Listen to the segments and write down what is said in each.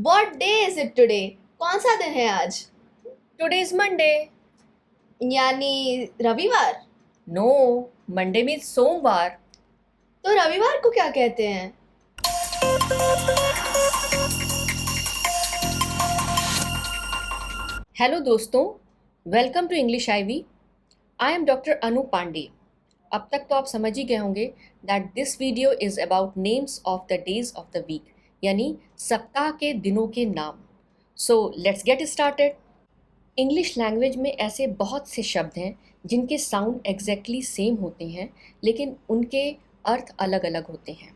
What day is it today? कौन सा दिन है आज? Today is Monday. यानी रविवार। No, Monday means सोमवार. तो रविवार को क्या कहते हैं? हेलो दोस्तों, welcome to English ivy. I am doctor Anu Pandey. अब तक तो आप समझ ही गए होंगे that this video is about names of the days of the week, यानी सप्ताह के दिनों के नाम. So let's get started. English language में ऐसे बहुत से शब्द हैं जिनके साउंड एग्जैक्टली सेम होते हैं, लेकिन उनके अर्थ अलग अलग होते हैं.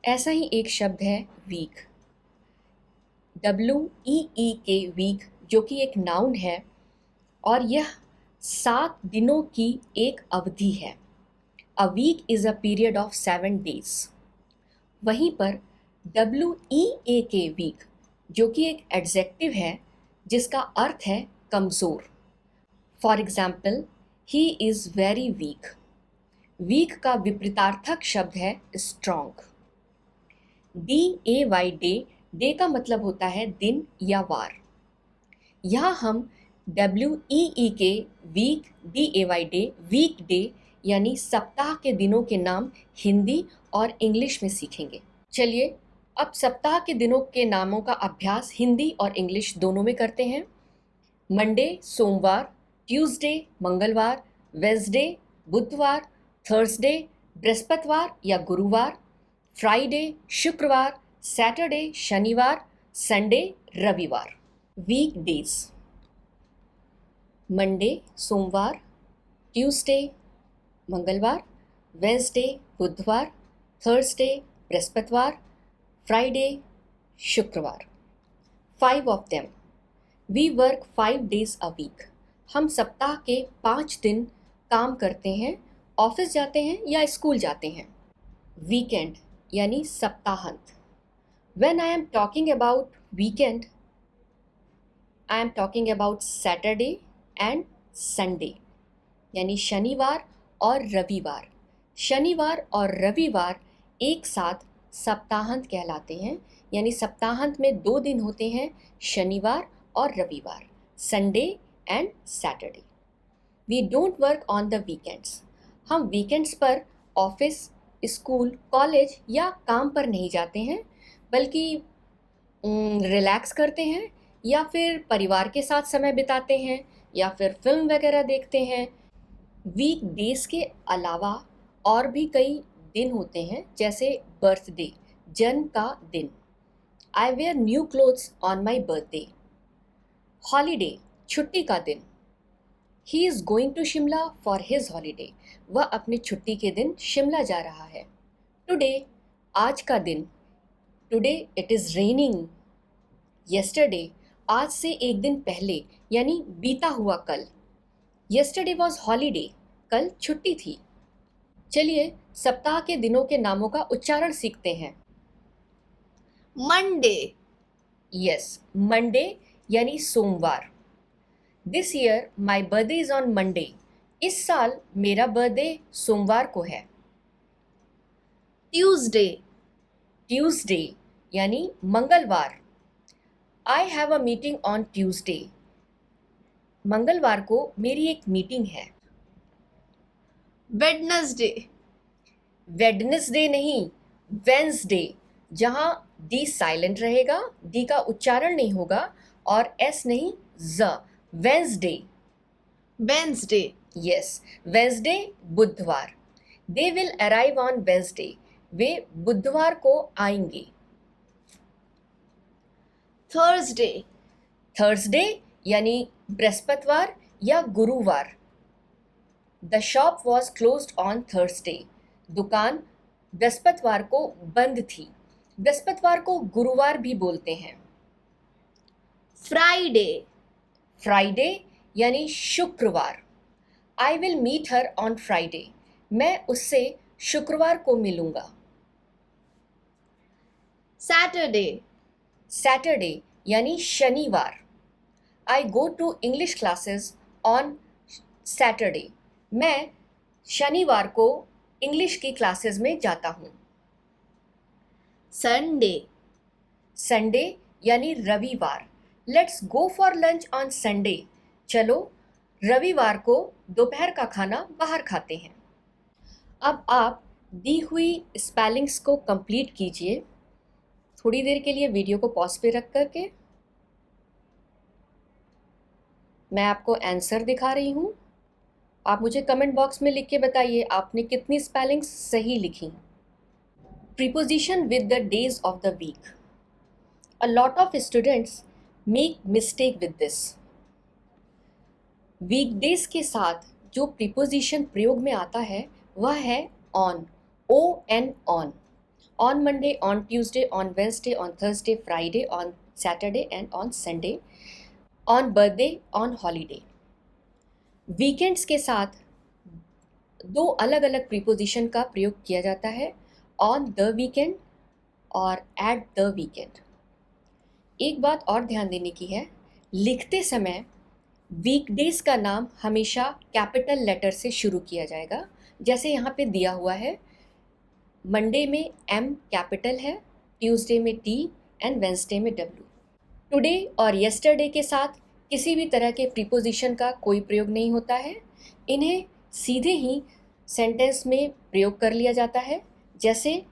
ऐसा ही एक शब्द है वीक. WEEK वीक, जो कि एक नाउन है और यह 7 दिनों की एक अवधि है. A week is a period of 7 days. वहीं पर WEAK वीक, जो कि एक एडजेक्टिव है जिसका अर्थ है कमज़ोर. For example, he is very weak. Weak का विपरीतार्थक शब्द है स्ट्रॉन्ग. DAY डे का मतलब होता है दिन या वार. यहाँ हम WEEK week, DAY week day यानी सप्ताह के दिनों के नाम हिंदी और इंग्लिश में सीखेंगे. चलिए अब सप्ताह के दिनों के नामों का अभ्यास हिंदी और इंग्लिश दोनों में करते हैं. मंडे सोमवार, ट्यूसडे मंगलवार, वेंसडे बुधवार, थर्सडे बृहस्पतिवार या गुरुवार, फ्राइडे शुक्रवार, सैटरडे शनिवार, संडे रविवार. वीक डेज: मंडे सोमवार, ट्यूसडे मंगलवार, वेंसडे बुधवार, थर्सडे बृहस्पतिवार, फ्राइडे शुक्रवार. 5 of them. We work 5 days a week. हम सप्ताह के 5 दिन काम करते हैं, ऑफिस जाते हैं या स्कूल जाते हैं. वीकेंड यानी सप्ताहांत. When I am talking about weekend, I am talking about Saturday and Sunday, यानी शनिवार और रविवार. शनिवार और रविवार एक साथ सप्ताहांत कहलाते हैं, यानी सप्ताहांत में 2 दिन होते हैं, शनिवार और रविवार, Sunday and Saturday. We don't work on the weekends. हम वीकेंड्स पर ऑफिस, स्कूल, कॉलेज या काम पर नहीं जाते हैं, बल्कि रिलैक्स करते हैं या फिर परिवार के साथ समय बिताते हैं या फिर फिल्म वगैरह देखते हैं. वीक डेज के अलावा और भी कई दिन होते हैं, जैसे बर्थडे, जन्म का दिन. I wear new clothes on my birthday. Holiday, छुट्टी का दिन. He is going to Shimla for his holiday. वह अपनी छुट्टी के दिन शिमला जा रहा है. टुडे, आज का दिन. Today it is raining. Yesterday, आज से एक दिन पहले यानी बीता हुआ कल. येस्टरडे वॉज हॉलीडे, कल छुट्टी थी. चलिए सप्ताह के दिनों के नामों का उच्चारण सीखते हैं. मंडे. यस, मंडे यानी सोमवार. This year my birthday is on Monday. इस साल मेरा बर्थडे सोमवार को है. ट्यूसडे. ट्यूसडे यानी मंगलवार. I have a meeting on Tuesday. मंगलवार को मेरी एक मीटिंग है. वेडनेसडे. वेडनेसडे नहीं, वेंसडे, जहाँ डी साइलेंट रहेगा, डी का उच्चारण नहीं होगा और एस नहीं, ज. वेंसडे. वेंसडे. यस, वेंसडे बुधवार. They will arrive on Wednesday. वे बुधवार को आएंगे. थर्सडे. थर्सडे यानी बृहस्पतिवार या गुरुवार. The shop was closed on Thursday. दुकान बृहस्पतिवार को बंद थी. बृहस्पतिवार को गुरुवार भी बोलते हैं. फ्राइडे. फ्राइडे यानी शुक्रवार. I will meet her on Friday. मैं उससे शुक्रवार को मिलूंगा. सैटरडे. सैटरडे यानी शनिवार. I go to English classes on Saturday. मैं शनिवार को इंग्लिश की क्लासेस में जाता हूँ. संडे. संडे यानी रविवार। Let's go for lunch on Sunday. चलो रविवार को दोपहर का खाना बाहर खाते हैं। अब आप दी हुई स्पेलिंग्स को कंप्लीट कीजिए। थोड़ी देर के लिए वीडियो को पॉज पे रख करके मैं आपको आंसर दिखा रही हूँ। आप मुझे कमेंट बॉक्स में लिख के बताइए आपने कितनी स्पेलिंग्स सही लिखी। Preposition with the days of the week. A lot of students make mistake with this. Weekdays के साथ जो प्रीपोजिशन प्रयोग में आता है वह है on, ON on. On Monday, on Tuesday, on Wednesday, on Thursday, Friday, on Saturday and on Sunday, on birthday, on holiday. Weekends के साथ दो अलग अलग प्रीपोजिशन का प्रयोग किया जाता है, ऑन द वीकेंड और एट द वीकेंड। एक बात और ध्यान देने की है, लिखते समय वीकडेज का नाम हमेशा कैपिटल लेटर से शुरू किया जाएगा, जैसे यहाँ पे दिया हुआ है। मंडे में M कैपिटल है, ट्यूसडे में T एंड वेंसडे में W। टुडे और यस्टरडे के साथ किसी भी तरह के प्रीपोजिशन का कोई प्रयोग नहीं होता है। इन्हें सीधे ही सेंटेंस में प्रयोग कर लिया जाता है, जैसे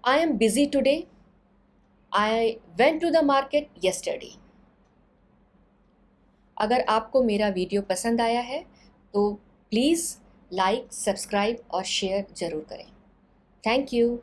I am busy today, I went to the market yesterday. अगर आपको मेरा वीडियो पसंद आया है तो प्लीज़ लाइक, सब्सक्राइब और शेयर ज़रूर करें। Thank you.